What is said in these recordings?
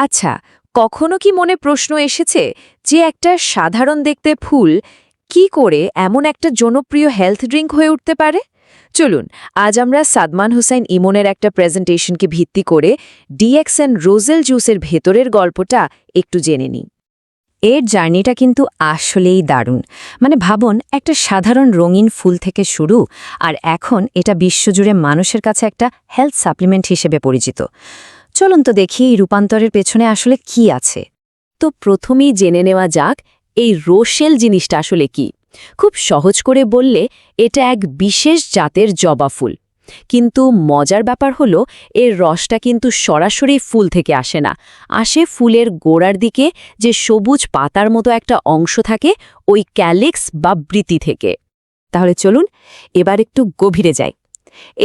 আচ্ছা, কখনো কি মনে প্রশ্ন এসেছে যে একটা সাধারণ দেখতে ফুল কি করে এমন একটা জনপ্রিয় হেলথ ড্রিঙ্ক হয়ে উঠতে পারে? চলুন আজ আমরা সাদমান হুসাইন ইমনের একটা প্রেজেন্টেশনকে ভিত্তি করে ডিএক্সএন রোজেল জুসের ভেতরের গল্পটা একটু জেনে নিই। এর জার্নিটা কিন্তু আসলেই দারুণ। ভাবুন, একটা সাধারণ রঙিন ফুল থেকে শুরু, আর এখন এটা বিশ্বজুড়ে মানুষের কাছে একটা হেলথ সাপ্লিমেন্ট হিসেবে পরিচিত। চলুন তো দেখি এই রূপান্তরের পেছনে আসলে কি আছে। তো প্রথমেই জেনে নেওয়া যাক এই রোশেল জিনিসটা আসলে কি। খুব সহজ করে বললে এটা এক বিশেষ জাতের জবা ফুল। কিন্তু মজার ব্যাপার হলো এর রসটা কিন্তু সরাসরি ফুল থেকে আসে না, আসে ফুলের গোড়ার দিকে যে সবুজ পাতার মতো একটা অংশ থাকে, ওই ক্যালিক্স বা বৃতি থেকে। তাহলে চলুন এবার একটু গভীরে যাই।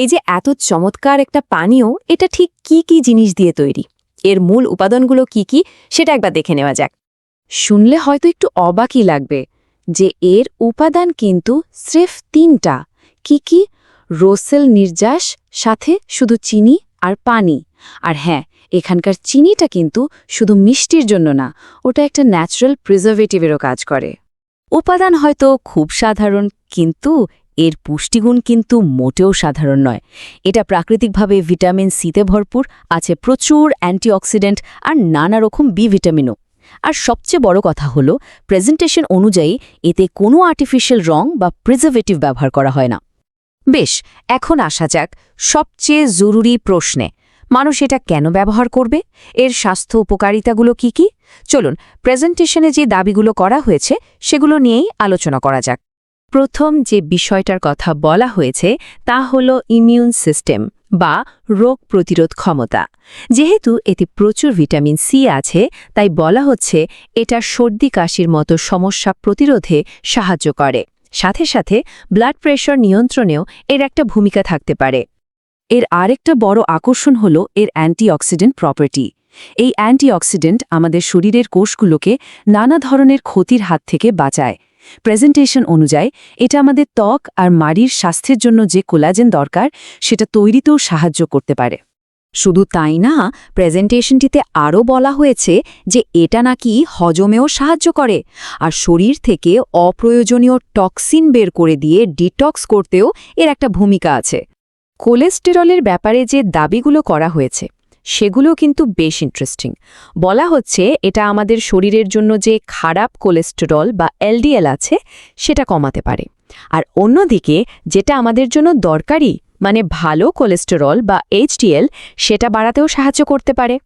এই যে এত চমৎকার একটা পানীয়, এটা ঠিক কি কি জিনিস দিয়ে তৈরি, এর মূল উপাদানগুলো কি কি সেটা একবার দেখে নেওয়া যাক। শুনলে হয়তো একটু অবাকই লাগবে যে এর উপাদান কিন্তু স্রেফ ৩টা। কি কি? রোসেল নির্যাস, সাথে শুধু চিনি আর পানি। আর হ্যাঁ, এখানকার চিনিটা কিন্তু শুধু মিষ্টির জন্য না, ওটা একটা ন্যাচারাল প্রিজারভেটিভেরও কাজ করে। উপাদান হয়তো খুব সাধারণ, কিন্তু এর পুষ্টিগুণ কিন্তু মোটেও সাধারণ নয়। এটা প্রাকৃতিকভাবে ভিটামিন সিতে ভরপুর, আছে প্রচুর অ্যান্টিঅক্সিডেন্ট আর নানা রকম বি ভিটামিনও। আর সবচেয়ে বড় কথা হলো প্রেজেন্টেশন অনুযায়ী এতে কোনো আর্টিফিশিয়াল রং বা প্রিজারভেটিভ ব্যবহার করা হয় না। বেশ, এখন আসা যাক সবচেয়ে জরুরি প্রশ্নে, মানুষ এটা কেন ব্যবহার করবে? এর স্বাস্থ্য উপকারিতাগুলো কি কি? চলুন প্রেজেন্টেশনে যে দাবিগুলো করা হয়েছে সেগুলো নিয়েই আলোচনা করা যাক। প্রথম যে বিষয়টার কথা বলা হয়েছে তা হলো ইমিউন সিস্টেম বা রোগ প্রতিরোধ ক্ষমতা। যেহেতু এতে প্রচুর ভিটামিন সি আছে, তাই বলা হচ্ছে এটা সর্দি কাশির মতো সমস্যা প্রতিরোধে সাহায্য করে। সাথে সাথে ব্লাড প্রেশার নিয়ন্ত্রণেও এর একটা ভূমিকা থাকতে পারে। এর আরেকটা বড় আকর্ষণ হল এর অ্যান্টিঅক্সিডেন্ট প্রপার্টি। এই অ্যান্টিঅক্সিডেন্ট আমাদের শরীরের কোষগুলোকে নানা ধরনের ক্ষতির হাত থেকে বাঁচায়। প্রেজেন্টেশন অনুযায়ী এটা আমাদের ত্বক আর মাড়ির স্বাস্থ্যের জন্য যে কোলাজেন দরকার সেটা তৈরিতেও সাহায্য করতে পারে। শুধু তাই না, প্রেজেন্টেশনটিতে আরও বলা হয়েছে যে এটা নাকি হজমেও সাহায্য করে, আর শরীর থেকে অপ্রয়োজনীয় টক্সিন বের করে দিয়ে ডিটক্স করতেও এর একটা ভূমিকা আছে। কোলেস্টেরলের ব্যাপারে যে দাবিগুলো করা হয়েছে সেগুলো কিন্তু বেশ ইন্টারেস্টিং। বলা হচ্ছে এটা আমাদের শরীরের জন্য যে খারাপ কোলেস্টেরল বা এলডিএল আছে সেটা কমাতে পারে, আর অন্যদিকে যেটা আমাদের জন্য দরকারি ভালো কোলেস্টেরল বা এইচডিএল সেটা বাড়াতেও সাহায্য করতে পারে।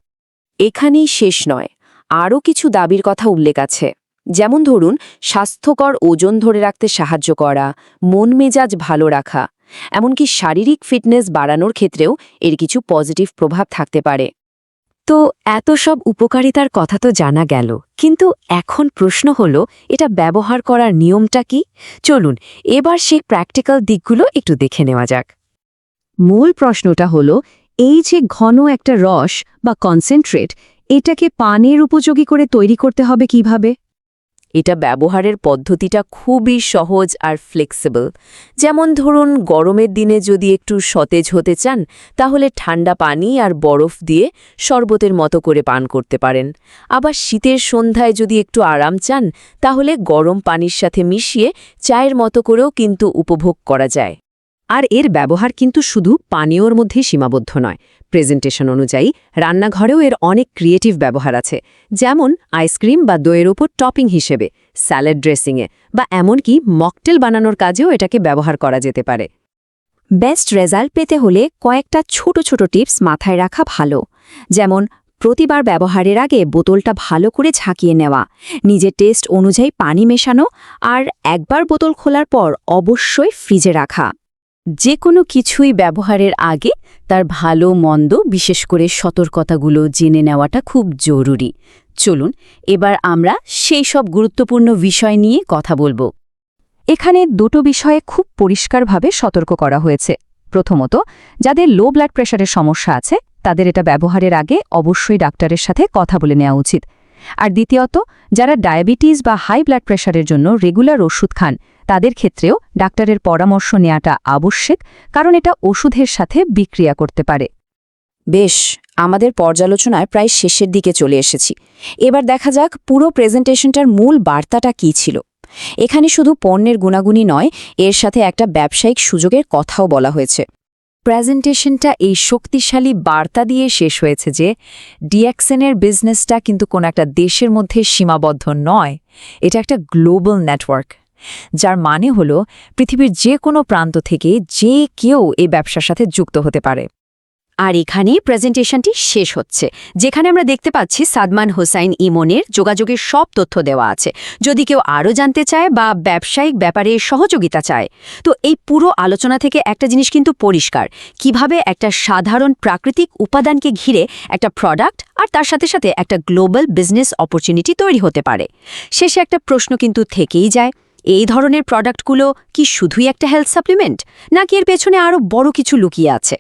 এখানেই শেষ নয়, আরও কিছু দাবির কথা উল্লেখ আছে। যেমন ধরুন, স্বাস্থ্যকর ওজন ধরে রাখতে সাহায্য করা, মন মেজাজ ভালো রাখা, এমনকি শারীরিক ফিটনেস বাড়ানোর ক্ষেত্রেও এর কিছু পজিটিভ প্রভাব থাকতে পারে। তো এত সব উপকারিতার কথা তো জানা গেল, কিন্তু এখন প্রশ্ন হলো এটা ব্যবহার করার নিয়মটা কি? চলুন এবার সেই প্র্যাকটিক্যাল দিকগুলো একটু দেখে নেওয়া যাক। মূল প্রশ্নটা হলো, এই যে ঘন একটা রস বা কনসেন্ট্রেট, এটাকে পানের উপযোগী করে তৈরি করতে হবে কিভাবে? এটা ব্যবহারের পদ্ধতিটা খুবই সহজ আর ফ্লেক্সিবল। যেমন ধরুন, গরমের দিনে যদি একটু সতেজ হতে চান তাহলে ঠান্ডা পানি আর বরফ দিয়ে শরবতের মতো করে পান করতে পারেন। আবার শীতের সন্ধ্যায় যদি একটু আরাম চান তাহলে গরম পানির সাথে মিশিয়ে চায়ের মতো করেও কিন্তু উপভোগ করা যায়। আর এর ব্যবহার কিন্তু শুধু পানীয়র মধ্যেই সীমাবদ্ধ নয়। প্রেজেন্টেশন অনুযায়ী রান্নাঘরেও এর অনেক ক্রিয়েটিভ ব্যবহার আছে, যেমন আইসক্রিম বা দইয়ের উপর টপিং হিসেবে, স্যালাড ড্রেসিংয়ে, বা এমনকি মকটেল বানানোর কাজেও এটাকে ব্যবহার করা যেতে পারে। বেস্ট রেজাল্ট পেতে হলে কয়েকটা ছোট ছোট টিপস মাথায় রাখা ভালো। যেমন প্রতিবার ব্যবহারের আগে বোতলটা ভালো করে ঝাঁকিয়ে নেওয়া, নিজের টেস্ট অনুযায়ী পানি মেশানো, আর একবার বোতল খোলার পর অবশ্যই ফ্রিজে রাখা। যে কোনো কিছুই ব্যবহারের আগে তার ভালো মন্দ, বিশেষ করে সতর্কতাগুলো জেনে নেওয়াটা খুব জরুরি। চলুন এবার আমরা সেই সব গুরুত্বপূর্ণ বিষয় নিয়ে কথা বলবো। এখানে দুটো বিষয়ে খুব পরিষ্কারভাবে সতর্ক করা হয়েছে। প্রথমত, যাদের লো ব্লাড প্রেশারের সমস্যা আছে তাদের এটা ব্যবহারের আগে অবশ্যই ডাক্তারের সাথে কথা বলে নেওয়া উচিত। আর দ্বিতীয়ত, যারা ডায়াবেটিস বা হাই ব্লাড প্রেশারের জন্য রেগুলার ওষুধ খান তাদের ক্ষেত্রেও ডাক্তারের পরামর্শ নেওয়াটা আবশ্যক, কারণ এটা ওষুধের সাথে বিক্রিয়া করতে পারে। বেশ, আমাদের পর্যালোচনায় প্রায় শেষের দিকে চলে এসেছি। এবার দেখা যাক পুরো প্রেজেন্টেশনটার মূল বার্তাটা কী ছিল। এখানে শুধু পণ্যের গুণাগুণই নয়, এর সাথে একটা ব্যবসায়িক সুযোগের কথাও বলা হয়েছে। প্রেজেন্টেশনটা এই শক্তিশালী বার্তা দিয়ে শেষ হয়েছে যে ডিএক্সএনের বিজনেসটা কিন্তু কোনো একটা দেশের মধ্যে সীমাবদ্ধ নয়, এটা একটা গ্লোবাল নেটওয়ার্ক, যার মানে হলো পৃথিবীর যে কোনো প্রান্ত থেকে যে কেউ এই ব্যবসার সাথে যুক্ত হতে পারে। আর এখানেই প্রেজেন্টেশনটি শেষ হচ্ছে, যেখানে আমরা দেখতে পাচ্ছি সাদমান হোসাইন ইমনের যোগাযোগের সব তথ্য দেওয়া আছে, যদি কেউ আরও জানতে চায় বা ব্যবসায়িক ব্যাপারে সহযোগিতা চায়। তো এই পুরো আলোচনা থেকে একটা জিনিস কিন্তু পরিষ্কার, কিভাবে একটা সাধারণ প্রাকৃতিক উপাদানকে ঘিরে একটা প্রোডাক্ট আর তার সাথে সাথে একটা গ্লোবাল বিজনেস অপরচুনিটি তৈরি হতে পারে। শেষে একটা প্রশ্ন কিন্তু থেকেই যায়, এই ধরনের প্রোডাক্টগুলো কি শুধুই একটা হেলথ সাপ্লিমেন্ট, নাকি এর পেছনে আরও বড় কিছু লুকিয়ে আছে?